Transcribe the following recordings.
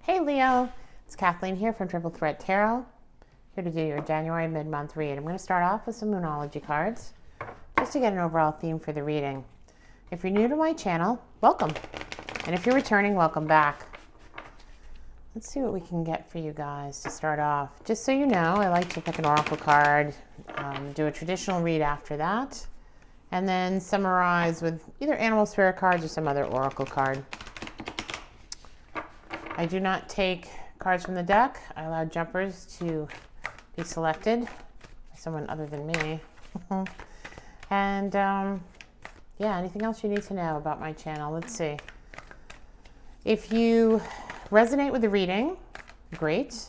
Hey Leo, it's Kathleen here from Triple Threat Tarot, here to do your January mid-month read. I'm going to start off with some Moonology cards, just to get an overall theme for the reading. If you're new to my channel, welcome. And if you're returning, welcome back. Let's see what we can get for you guys to start off. Just so you know, I like to pick an oracle card, do a traditional read after that, and then summarize with either animal spirit cards or some other oracle card. I do not take cards from the deck. I allow jumpers to be selected by someone other than me. And yeah, anything else you need to know about my channel? Let's see. If you resonate with the reading, great.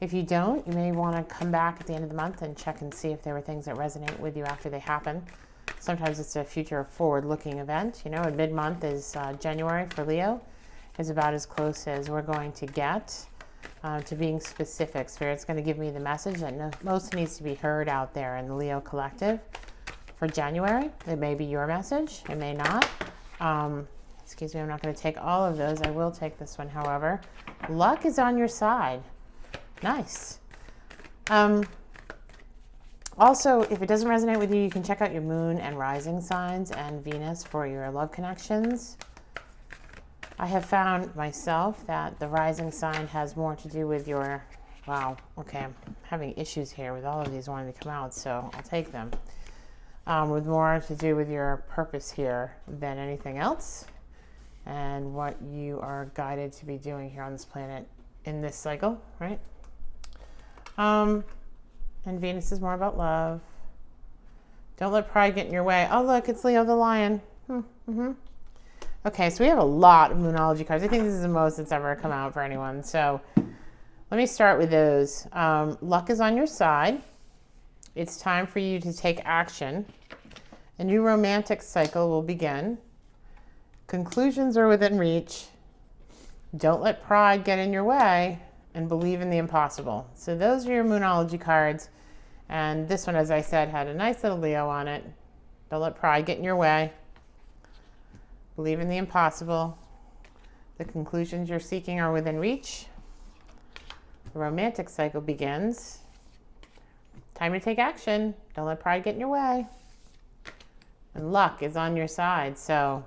If you don't, you may want to come back at the end of the month and check and see if there were things that resonate with you after they happen. Sometimes it's a future forward-looking event. You know, a mid-month is January for Leo. Is about as close as we're going to get to being specific. Spirit's going to give me the message that most needs to be heard out there in the Leo collective for January. It may be your message. It may not. Excuse me, I'm not going to take all of those. I will take this one, however. Luck is on your side. Nice. Also, if it doesn't resonate with you, you can check out your moon and rising signs and Venus for your love connections. I have found myself that the rising sign has more to do with your, wow, okay, I'm having issues here with all of these wanting to come out, so I'll take them. With more to do with your purpose here than anything else, and what you are guided to be doing here on this planet in this cycle, right? And Venus is more about love. Don't let pride get in your way. Oh, look, it's Leo the Lion. Okay, so we have a lot of Moonology cards. I think this is the most that's ever come out for anyone. So let me start with those. Luck is on your side. It's time for you to take action. A new romantic cycle will begin. Conclusions are within reach. Don't let pride get in your way, and believe in the impossible. So those are your Moonology cards. And this one, as I said, had a nice little Leo on it. Don't let pride get in your way. Believe in the impossible. The conclusions you're seeking are within reach. The romantic cycle begins. Time to take action. Don't let pride get in your way. And luck is on your side. So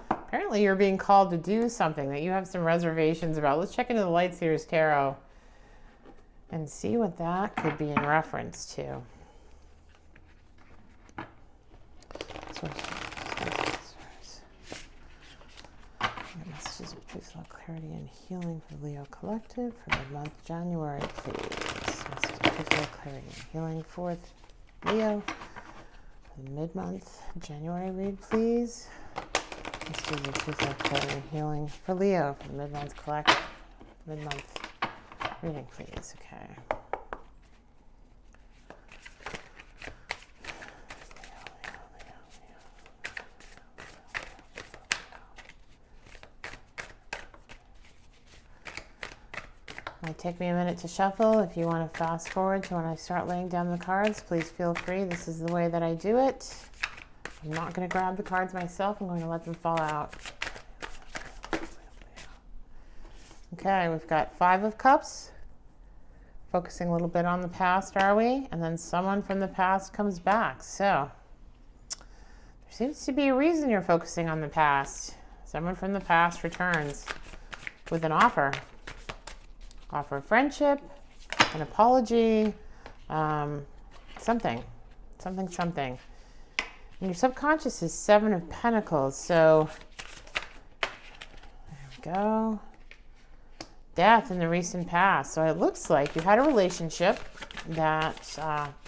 apparently you're being called to do something that you have some reservations about. Let's check into the Light Seers Tarot and see what that could be in reference to. Messages of truth, love, clarity, and healing for Leo Collective for mid-month January, please. Messages of truth, love, clarity, and healing for Leo for the mid-month January read, please. Messages of truth, love, clarity, and healing for Leo for the mid-month collective, mid-month reading, please. Okay. Might take me a minute to shuffle. If you want to fast forward to when I start laying down the cards, please feel free. This is the way that I do it. I'm not going to grab the cards myself. I'm going to let them fall out. Okay, we've got 5 of Cups. Focusing a little bit on the past, are we? And then someone from the past comes back. So there seems to be a reason you're focusing on the past. Someone from the past returns with an offer. Offer of friendship, an apology, something. And your subconscious is 7 of Pentacles. So there we go. Death in the recent past. So it looks like you had a relationship that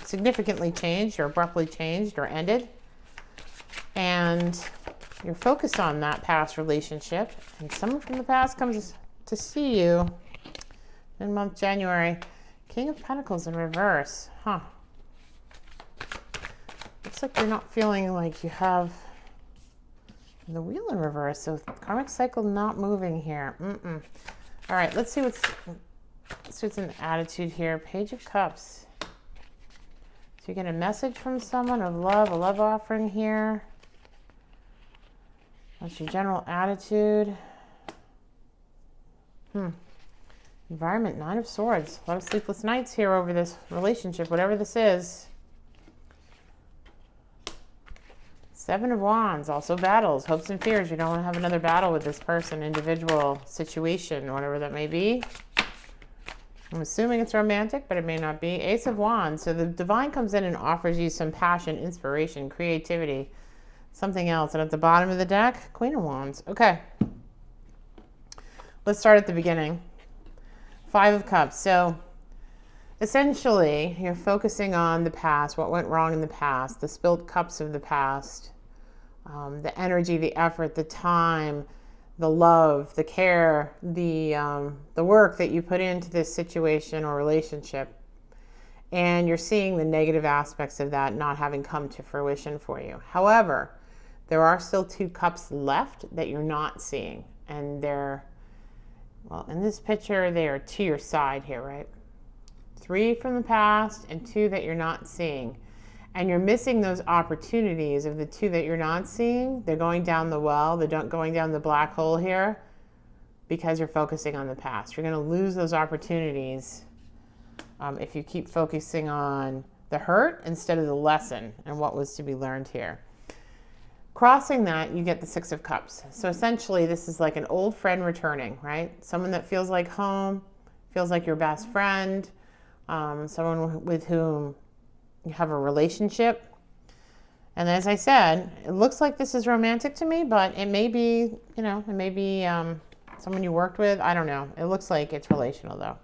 significantly changed or abruptly changed or ended. And you're focused on that past relationship. And someone from the past comes to see you in month January. King of Pentacles in reverse. Huh. Looks like you're not feeling like you have the Wheel in reverse. So karmic cycle not moving here. All right, let's see what's an attitude here. Page of Cups. So you get a message from someone of love, a love offering here. What's your general attitude? Environment, Nine of Swords. A lot of sleepless nights here over this relationship, whatever this is. Seven of Wands, also battles, hopes and fears. You don't want to have another battle with this person, individual, situation, whatever that may be. I'm assuming it's romantic, but it may not be. Ace of Wands. So the divine comes in and offers you some passion, inspiration, creativity, something else. And at the bottom of the deck, Queen of Wands. Okay. Let's start at the beginning. Five of Cups. So essentially, you're focusing on the past, what went wrong in the past, the spilled cups of the past, the energy, the effort, the time, the love, the care, the work that you put into this situation or relationship. And you're seeing the negative aspects of that not having come to fruition for you. However, there are still two cups left that you're not seeing. And they're, well, in this picture, they are to your side here, right? Three from the past and two that you're not seeing. And you're missing those opportunities of the two that you're not seeing. They're going down the well. They're going down the black hole here because you're focusing on the past. You're going to lose those opportunities if you keep focusing on the hurt instead of the lesson and what was to be learned here. Crossing that, you get the Six of Cups. So essentially, this is like an old friend returning, right? Someone that feels like home, feels like your best friend, someone with whom you have a relationship. And as I said, it looks like this is romantic to me, but it may be, it may be someone you worked with. I don't know. It looks like it's relational though.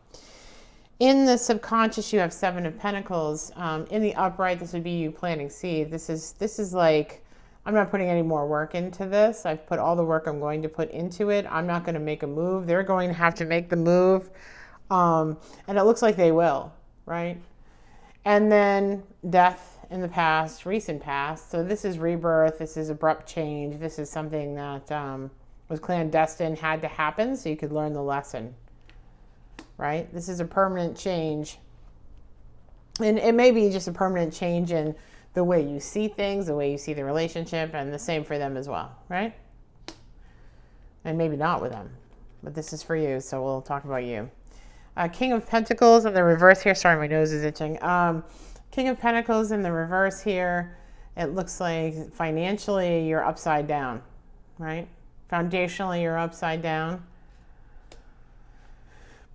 In the subconscious, you have Seven of Pentacles. In the upright, this would be you planting seed. This is like, I'm not putting any more work into this. I've put all the work I'm going to put into it. I'm not going to make a move. They're going to have to make the move. And it looks like they will, right? And then death in the past, recent past. So this is rebirth. This is abrupt change. This is something that was clandestine, had to happen so you could learn the lesson, right? This is a permanent change. And it may be just a permanent change in the way you see things, the way you see the relationship, and the same for them as well, right? And maybe not with them, but this is for you, so we'll talk about you. King of Pentacles in the reverse here. Sorry, my nose is itching. King of Pentacles in the reverse here. It looks like financially you're upside down, right? Foundationally you're upside down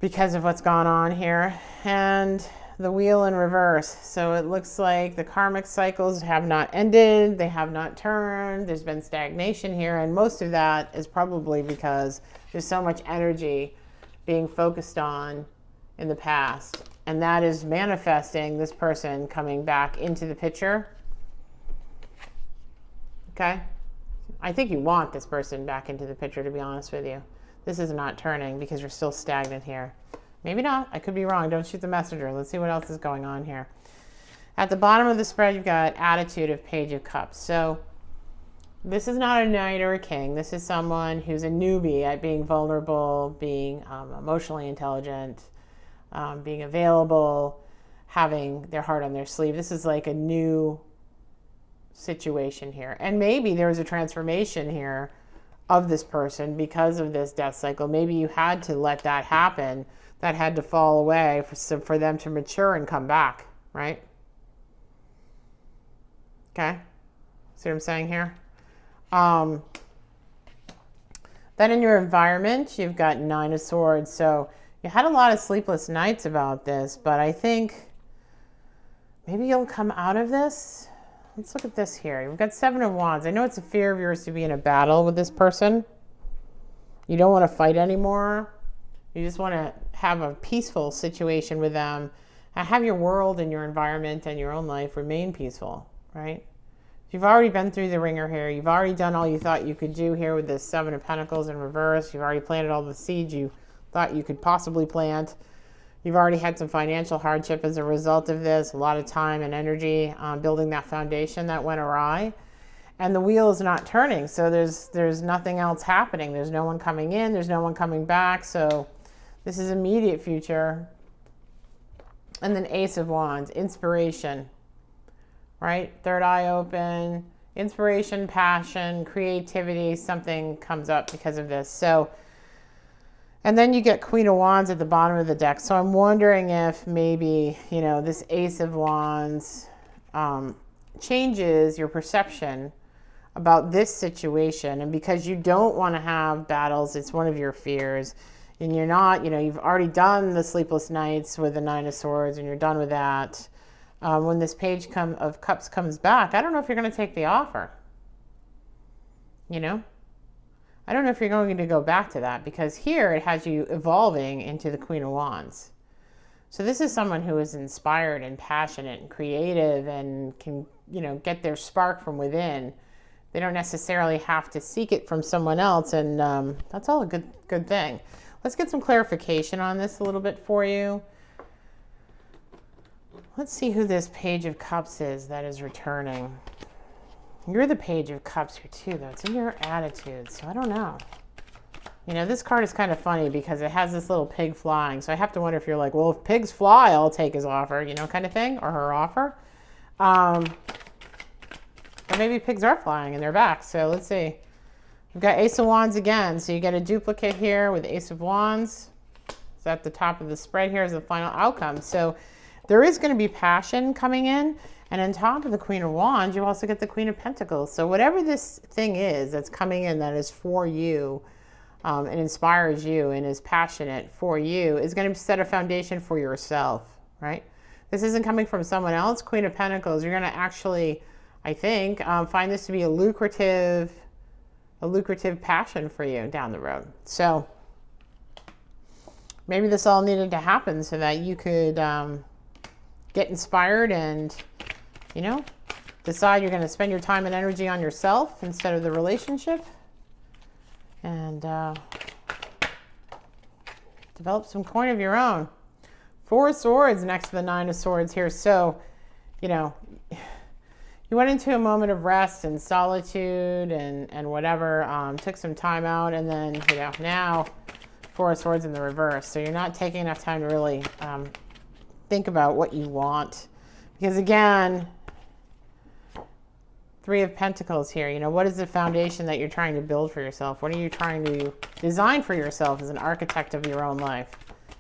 because of what's gone on here. And the wheel in reverse. So it looks like the karmic cycles have not ended. They have not turned. There's been stagnation here. And most of that is probably because there's so much energy being focused on in the past, and that is manifesting this person coming back into the picture. Okay, I think you want this person back into the picture, to be honest with you. This is not turning because you're still stagnant here. Maybe not. I could be wrong. Don't shoot the messenger. Let's see what else is going on here. At the bottom of the spread, you've got attitude of Page of Cups. So this is not a knight or a king. This is someone who's a newbie at being vulnerable, being emotionally intelligent, being available, having their heart on their sleeve. This is like a new situation here. And maybe there was a transformation here of this person because of this death cycle. Maybe you had to let that happen. That had to fall away for them to mature and come back, right? Okay? See what I'm saying here? Then in your environment, you've got Nine of Swords. So you had a lot of sleepless nights about this, but I think maybe you'll come out of this. Let's look at this here. You've got Seven of Wands. I know it's a fear of yours to be in a battle with this person. You don't want to fight anymore. You just want to have a peaceful situation with them and have your world and your environment and your own life remain peaceful, right? You've already been through the ringer here. You've already done all you thought you could do here with this Seven of Pentacles in reverse. You've already planted all the seeds you thought you could possibly plant. You've already had some financial hardship as a result of this, a lot of time and energy building that foundation that went awry. And the wheel is not turning, so there's nothing else happening. There's no one coming in, there's no one coming back, so this is immediate future. And then Ace of Wands, inspiration, right? Third eye open, inspiration, passion, creativity, something comes up because of this. So And then you get Queen of Wands at the bottom of the deck. So I'm wondering if maybe, you know, this Ace of Wands changes your perception about this situation. And because you don't want to have battles, it's one of your fears. And you're not, you know, you've already done the sleepless nights with the Nine of Swords and you're done with that. When this Page of Cups comes back, I don't know if you're going to take the offer. You know? I don't know if you're going to go back to that, because here it has you evolving into the Queen of Wands. So this is someone who is inspired and passionate and creative and can, you know, get their spark from within. They don't necessarily have to seek it from someone else, and that's all a good thing. Let's get some clarification on this a little bit for you. Let's see who this Page of Cups is that is returning. You're the Page of Cups here too, though. It's in your attitude, so I don't know. You know, this card is kind of funny because it has this little pig flying. So I have to wonder if you're like, well, if pigs fly, I'll take his offer, you know, kind of thing, or her offer. Or maybe pigs are flying and they're back. So let's see. We've got Ace of Wands again. So you get a duplicate here with Ace of Wands. So at the top of the spread here is the final outcome. So there is going to be passion coming in. And on top of the Queen of Wands, you also get the Queen of Pentacles. So whatever this thing is that's coming in that is for you and inspires you and is passionate for you is going to set a foundation for yourself, right? This isn't coming from someone else. Queen of Pentacles, you're going to actually, I think, find this to be a lucrative passion for you down the road. So maybe this all needed to happen so that you could get inspired and, you know, decide you're going to spend your time and energy on yourself instead of the relationship, and develop some coin of your own. Four of Swords next to the Nine of Swords here. So, you know, you went into a moment of rest and solitude and whatever, took some time out, and then, you know, now Four of Swords in the reverse. So you're not taking enough time to really think about what you want. Because again, Three of Pentacles here. You know, what is the foundation that you're trying to build for yourself? What are you trying to design for yourself as an architect of your own life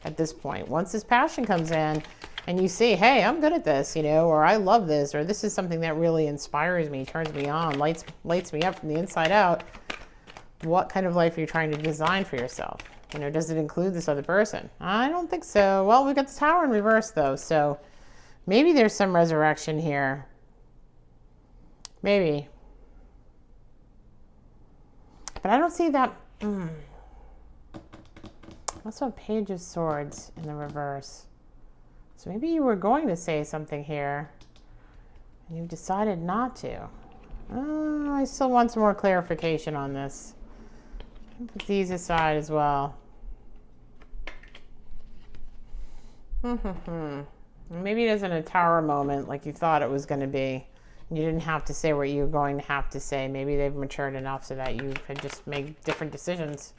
at this point? Once this passion comes in and you see, hey, I'm good at this, you know, or I love this, or this is something that really inspires me, turns me on, lights me up from the inside out. What kind of life are you trying to design for yourself? You know, does it include this other person? I don't think so. Well, we've got the Tower in reverse though, so maybe there's some resurrection here. Maybe. But I don't see that. Also a Page of Swords in the reverse. So maybe you were going to say something here and you decided not to. I still want some more clarification on this. Put these aside as well. Maybe it isn't a Tower moment like you thought it was going to be. You didn't have to say what you were going to have to say. Maybe they've matured enough so that you could just make different decisions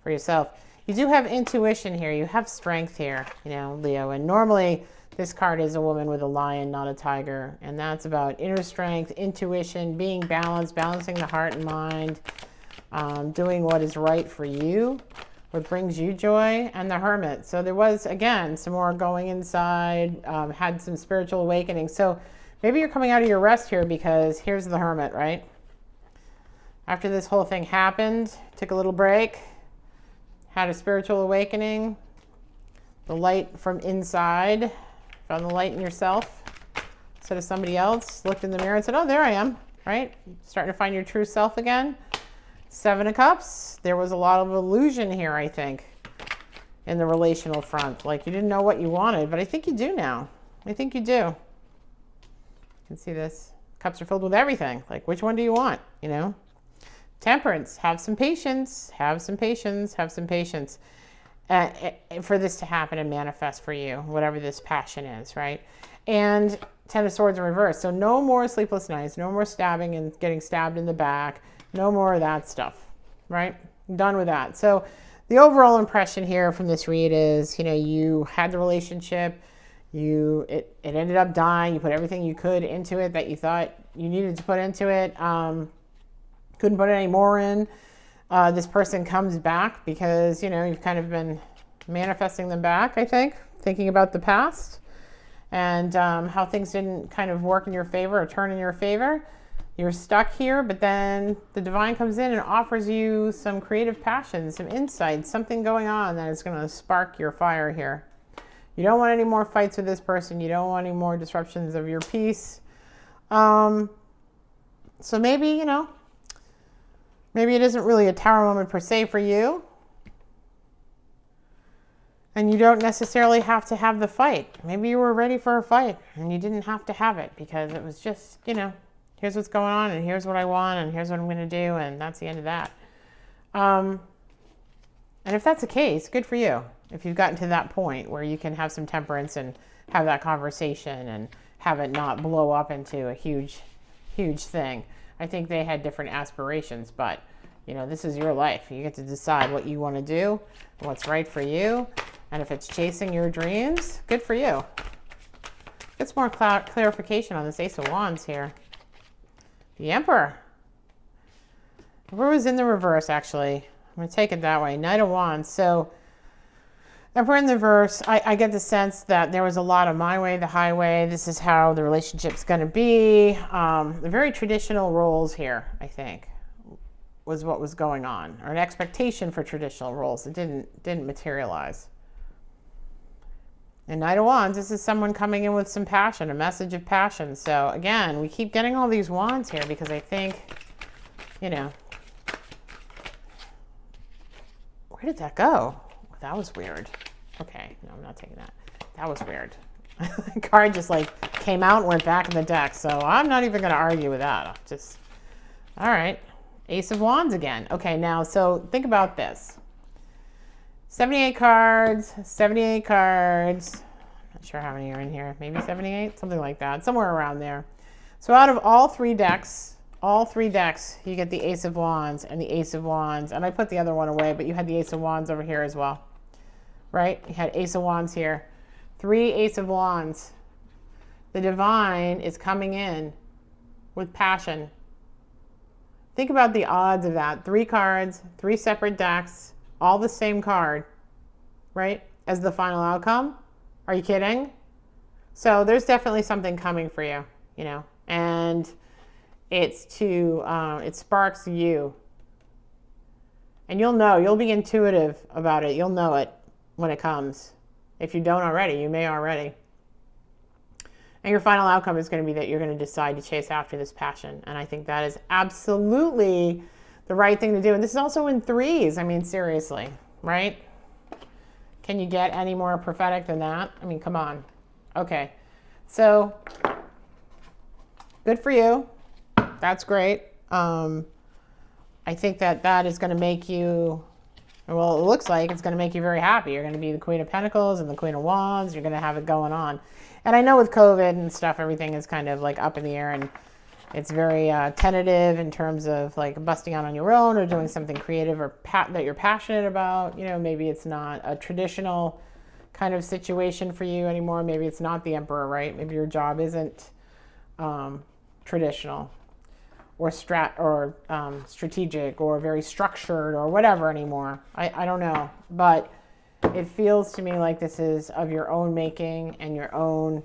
for yourself. You do have intuition here. You have strength here, you know, Leo. And normally this card is a woman with a lion, not a tiger. And that's about inner strength, intuition, being balanced, balancing the heart and mind, doing what is right for you, what brings you joy, and the Hermit. So there was, again, some more going inside, had some spiritual awakening. So maybe you're coming out of your rest here because here's the Hermit, right? After this whole thing happened, took a little break, had a spiritual awakening, the light from inside, found the light in yourself instead of somebody else, looked in the mirror and said, oh, there I am, right? Starting to find your true self again. Seven of Cups, there was a lot of illusion here, I think, in the relational front. Like you didn't know what you wanted, but I think you do now. I think you do. Can see this. Cups are filled with everything. Like, which one do you want? You know? Temperance. Have some patience. Have some patience. Have some patience for this to happen and manifest for you, whatever this passion is, right? And Ten of Swords in reverse. So no more sleepless nights. No more stabbing and getting stabbed in the back. No more of that stuff, right? Done with that. So the overall impression here from this read is, you know, you had the relationship. It ended up dying. You put everything you could into it that you thought you needed to put into it. Couldn't put any more in. This person comes back because, you've kind of been manifesting them back, I think, thinking about the past and how things didn't kind of work in your favor or turn in your favor. You're stuck here, but then the divine comes in and offers you some creative passion, some insight, something going on that is going to spark your fire here. You don't want any more fights with this person. You don't want any more disruptions of your peace. So maybe, maybe it isn't really a tower moment per se for you. And you don't necessarily have to have the fight. Maybe you were ready for a fight and you didn't have to have it because it was just, here's what's going on and here's what I want and here's what I'm going to do and that's the end of that. And if that's the case, good for you. If you've gotten to that point where you can have some temperance and have that conversation and have it not blow up into a huge, huge thing. I think they had different aspirations, but this is your life. You get to decide what you want to do, what's right for you. And if it's chasing your dreams, good for you. Get some more clarification on this Ace of Wands here. The Emperor. Emperor was in the reverse, actually. I'm going to take it that way. Knight of Wands. So, Emperor in the reverse, I get the sense that there was a lot of my way, the highway. This is how the relationship's going to be. The very traditional roles here, I think, was what was going on. Or an expectation for traditional roles that didn't materialize. And Knight of Wands, this is someone coming in with some passion, a message of passion. So again, we keep getting all these wands here because I think, where did that go? That was weird. Okay, no, I'm not taking that. That was weird. The card just came out and went back in the deck. So I'm not even going to argue with that. All right. Ace of Wands again. Okay, now, so think about this. 78 cards, 78 cards. Not sure how many are in here. Maybe 78, something like that, somewhere around there. So out of all three decks, you get the Ace of Wands and the Ace of Wands. And I put the other one away, but you had the Ace of Wands over here as well, right? You had Ace of Wands here. 3 Ace of Wands. The divine is coming in with passion. Think about the odds of that. 3 cards, 3 separate decks, all the same card, right? As the final outcome. Are you kidding? So there's definitely something coming for you, and it sparks you. And you'll be intuitive about it. You'll know it when it comes. If you don't already, you may already. And your final outcome is going to be that you're going to decide to chase after this passion. And I think that is absolutely the right thing to do. And this is also in 3s. I mean, seriously, right? Can you get any more prophetic than that? I mean, come on. Okay. So, good for you. That's great. I think that is going to make you, well, it looks like it's going to make you very happy. You're going to be the Queen of Pentacles and the Queen of Wands. You're going to have it going on. And I know with COVID and stuff, everything is kind of up in the air and it's very tentative in terms of busting out on your own or doing something creative or that you're passionate about. Maybe it's not a traditional kind of situation for you anymore. Maybe it's not the Emperor, right? Maybe your job isn't traditional or strategic or very structured or whatever anymore. I don't know. But it feels to me like this is of your own making and your own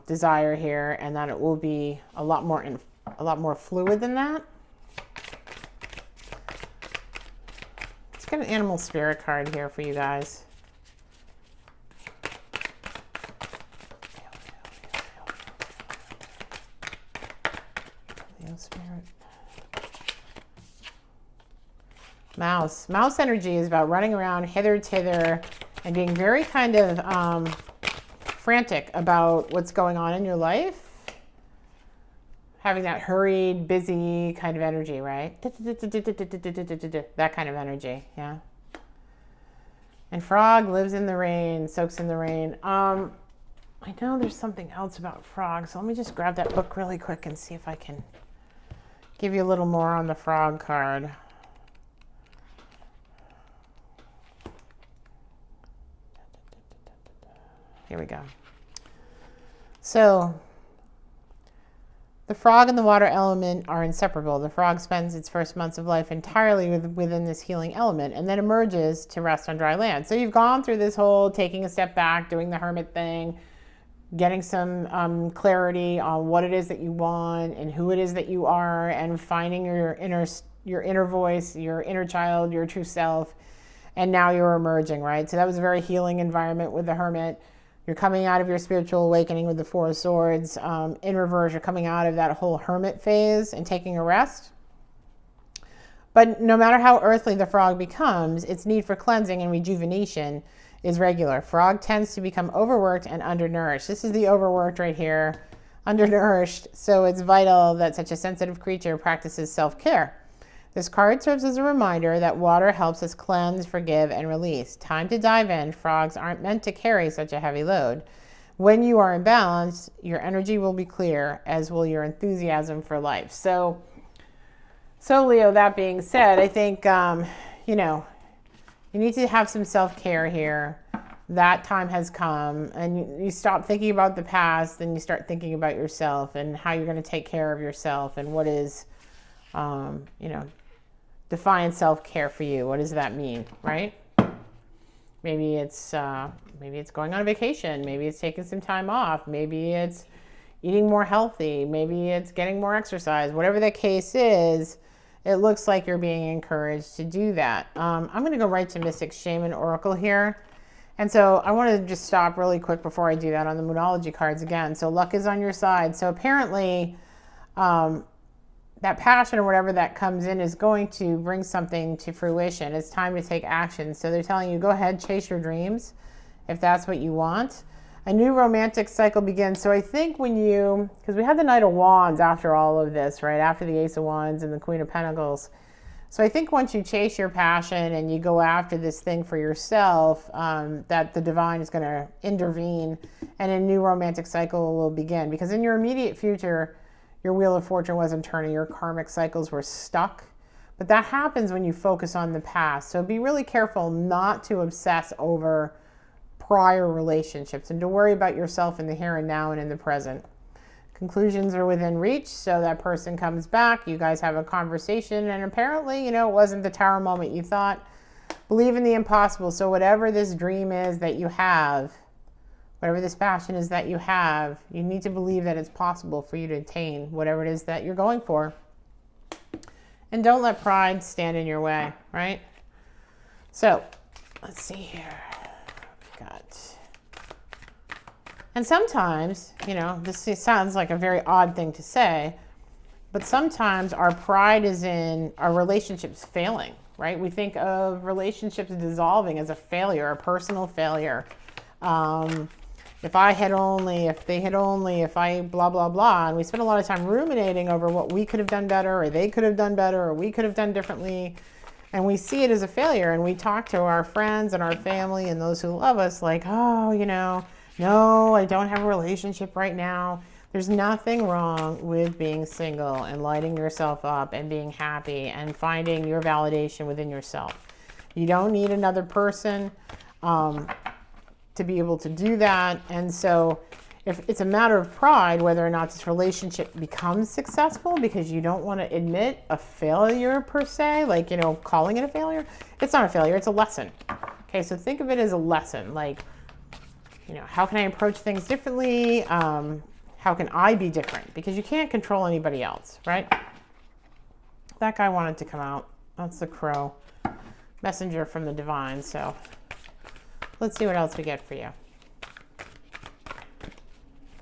desire here, and that it will be a lot more fluid than that. Let's get an animal spirit card here for you guys. Spirit. Mouse energy is about running around hither, thither, and being very kind of frantic about what's going on in your life. Having that hurried, busy kind of energy, right? That kind of energy, yeah. And frog lives in the rain, soaks in the rain. I know there's something else about frog, so let me just grab that book really quick and see if I can give you a little more on the frog card. Here we go. So, The frog and the water element are inseparable. The frog spends its first months of life entirely within this healing element and then emerges to rest on dry land. So you've gone through this whole taking a step back, doing the hermit thing, getting some clarity on what it is that you want and who it is that you are, and finding your inner voice, your inner child, your true self. And now you're emerging, right? So that was a very healing environment with the hermit. You're coming out of your spiritual awakening with the Four of Swords. In reverse, you're coming out of that whole hermit phase and taking a rest. But no matter how earthly the frog becomes, its need for cleansing and rejuvenation is regular. Frog tends to become overworked and undernourished. This is the overworked right here, undernourished. So it's vital that such a sensitive creature practices self-care. This card serves as a reminder that water helps us cleanse, forgive, and release. Time to dive in. Frogs aren't meant to carry such a heavy load. When you are in balance, your energy will be clear, as will your enthusiasm for life. So Leo, that being said, I think, you need to have some self-care here. That time has come, and you stop thinking about the past and you start thinking about yourself and how you're going to take care of yourself and what is, define self-care for you. What does that mean, right? Maybe it's going on a vacation. Maybe it's taking some time off. Maybe it's eating more healthy. Maybe it's getting more exercise. Whatever the case is, it looks like you're being encouraged to do that. I'm going to go right to Mystic Shaman Oracle here. And so I want to just stop really quick before I do that on the Moonology cards again. So luck is on your side. So apparently, that passion or whatever that comes in is going to bring something to fruition. It's time to take action. So they're telling you, go ahead, chase your dreams if that's what you want. A new romantic cycle begins. So I think because we had the Knight of Wands after all of this, right? After the Ace of Wands and the Queen of Pentacles. So I think once you chase your passion and you go after this thing for yourself, that the divine is going to intervene and a new romantic cycle will begin. Because in your immediate future, your wheel of fortune wasn't turning, your karmic cycles were stuck. But that happens when you focus on the past. So be really careful not to obsess over prior relationships and to worry about yourself in the here and now and in the present. Conclusions are within reach, so that person comes back, you guys have a conversation, and apparently, it wasn't the tower moment you thought. Believe in the impossible. So whatever this dream is that you have, whatever this passion is that you have, you need to believe that it's possible for you to attain whatever it is that you're going for. And don't let pride stand in your way, right? So, let's see here. And sometimes, this sounds like a very odd thing to say, but sometimes our pride is in our relationships failing, right? We think of relationships dissolving as a failure, a personal failure. If I had only, if they had only, if I blah, blah, blah. And we spend a lot of time ruminating over what we could have done better, or they could have done better, or we could have done differently. And we see it as a failure. And we talk to our friends and our family and those who love us like, oh, no, I don't have a relationship right now. There's nothing wrong with being single and lighting yourself up and being happy and finding your validation within yourself. You don't need another person to be able to do that. And so if it's a matter of pride, whether or not this relationship becomes successful because you don't want to admit a failure per se, like, calling it a failure, it's not a failure, it's a lesson. Okay, so think of it as a lesson. Like, how can I approach things differently? How can I be different? Because you can't control anybody else, right? That guy wanted to come out. That's the crow. Messenger from the divine. So let's see what else we get for you.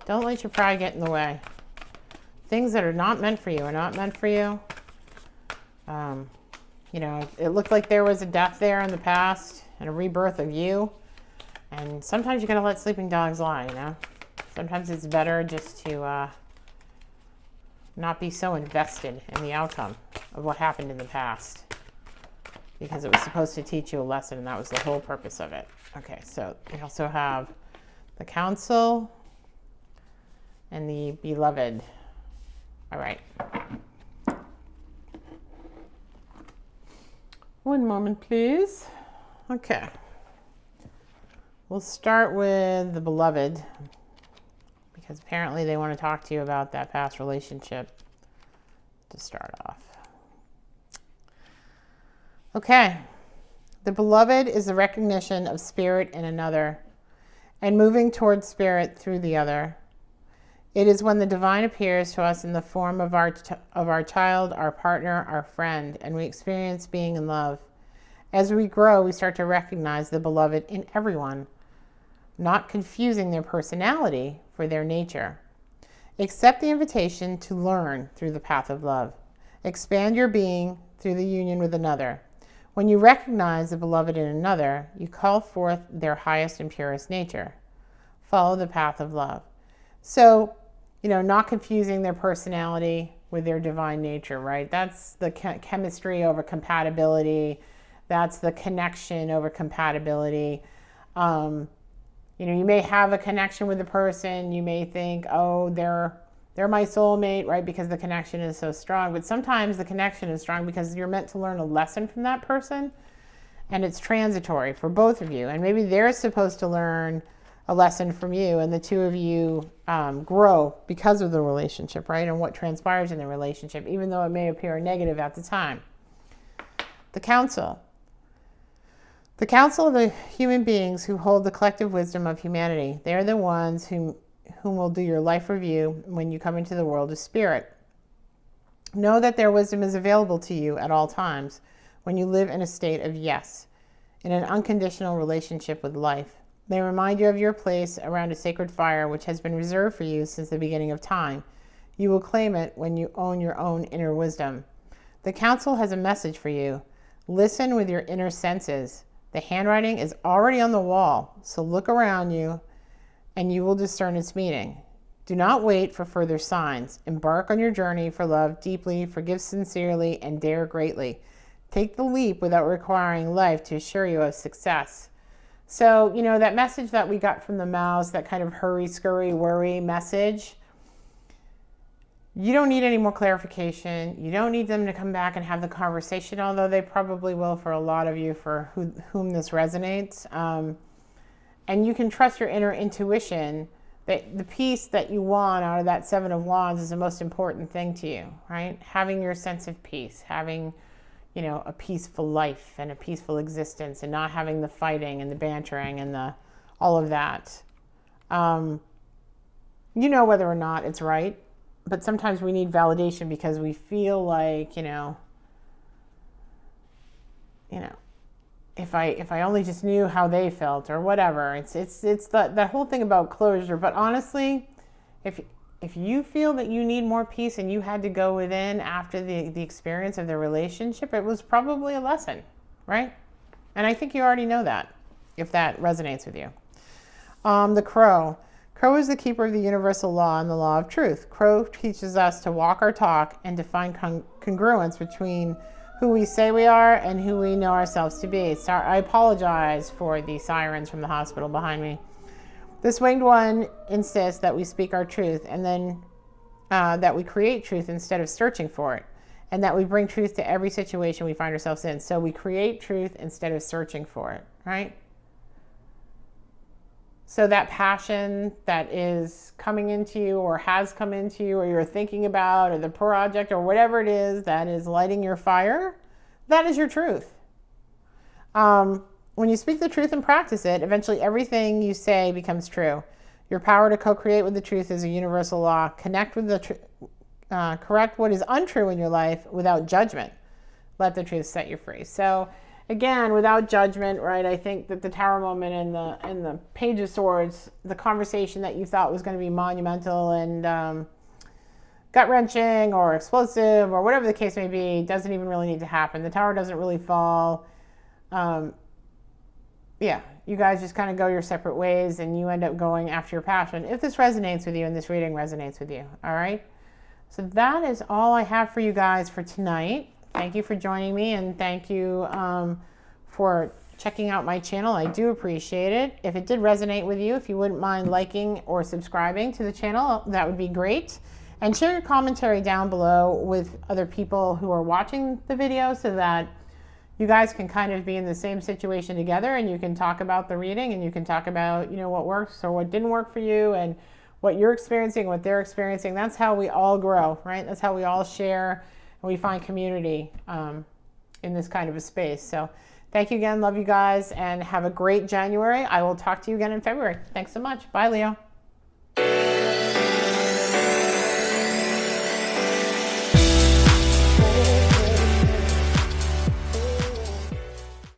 Don't let your pride get in the way. Things that are not meant for you are not meant for you. It looked like there was a death there in the past and a rebirth of you. And sometimes you got to let sleeping dogs lie, Sometimes it's better just to not be so invested in the outcome of what happened in the past. Because it was supposed to teach you a lesson, and that was the whole purpose of it. Okay, so we also have the Council and the Beloved. All right. One moment, please. Okay. We'll start with the Beloved, because apparently they want to talk to you about that past relationship to start off. Okay. The beloved is the recognition of spirit in another and moving towards spirit through the other. It is when the divine appears to us in the form of our child, our partner, our friend, and we experience being in love. As we grow, we start to recognize the beloved in everyone, not confusing their personality for their nature. Accept the invitation to learn through the path of love. Expand your being through the union with another. When you recognize the beloved in another, you call forth their highest and purest nature. Follow the path of love. So, not confusing their personality with their divine nature, right? That's the chemistry over compatibility. That's the connection over compatibility. You may have a connection with the person. You may think, oh, they're my soulmate, right? Because the connection is so strong. But sometimes the connection is strong because you're meant to learn a lesson from that person. And it's transitory for both of you. And maybe they're supposed to learn a lesson from you, and the two of you grow because of the relationship, right? And what transpires in the relationship, even though it may appear negative at the time. The council. The council of the human beings who hold the collective wisdom of humanity. They are the ones whom will do your life review when you come into the world of spirit. Know that their wisdom is available to you at all times when you live in a state of yes, in an unconditional relationship with life. They remind you of your place around a sacred fire which has been reserved for you since the beginning of time. You will claim it when you own your own inner wisdom. The council has a message for you. Listen with your inner senses. The handwriting is already on the wall, so look around you and you will discern its meaning. Do not wait for further signs. Embark on your journey for love deeply, forgive sincerely, and dare greatly. Take the leap without requiring life to assure you of success. So, that message that we got from the Mouse, that kind of hurry, scurry, worry message, you don't need any more clarification. You don't need them to come back and have the conversation, although they probably will for a lot of you for whom this resonates. And you can trust your inner intuition that the peace that you want out of that Seven of Wands is the most important thing to you, right? Having your sense of peace, having a peaceful life and a peaceful existence, and not having the fighting and the bantering and all of that. Whether or not it's right, but sometimes we need validation because we feel like, if I only just knew how they felt or whatever. It's that whole thing about closure. But honestly, if you feel that you need more peace and you had to go within after the experience of the relationship, it was probably a lesson, right? And I think you already know that, if that resonates with you. The crow. Crow is the keeper of the universal law and the law of truth. Crow teaches us to walk our talk and to find congruence between who we say we are and who we know ourselves to be. So I apologize for the sirens from the hospital behind me. This winged one insists that we speak our truth, and then that we create truth instead of searching for it, and that we bring truth to every situation we find ourselves in. So we create truth instead of searching for it, right? So that passion that is coming into you or has come into you or you're thinking about, or the project or whatever it is that is lighting your fire, that is your truth. When you speak the truth and practice it, eventually everything you say becomes true. Your power to co-create with the truth is a universal law. Connect with correct what is untrue in your life without judgment. Let the truth set you free. So again, without judgment, right? I think that the Tower moment and the Page of Swords, the conversation that you thought was going to be monumental and gut-wrenching or explosive or whatever the case may be, doesn't even really need to happen. The tower doesn't really fall. You guys just kind of go your separate ways and you end up going after your passion, if this resonates with you and this reading resonates with you, all right? So that is all I have for you guys for tonight. Thank you for joining me, and thank you for checking out my channel. I do appreciate it. If it did resonate with you, if you wouldn't mind liking or subscribing to the channel, that would be great. And share your commentary down below with other people who are watching the video so that you guys can kind of be in the same situation together, and you can talk about the reading, and you can talk about, what works or what didn't work for you, and what you're experiencing, what they're experiencing. That's how we all grow, right? That's how we all share and we find community in this kind of a space. So thank you again. Love you guys and have a great January. I will talk to you again in February. Thanks so much. Bye, Leo.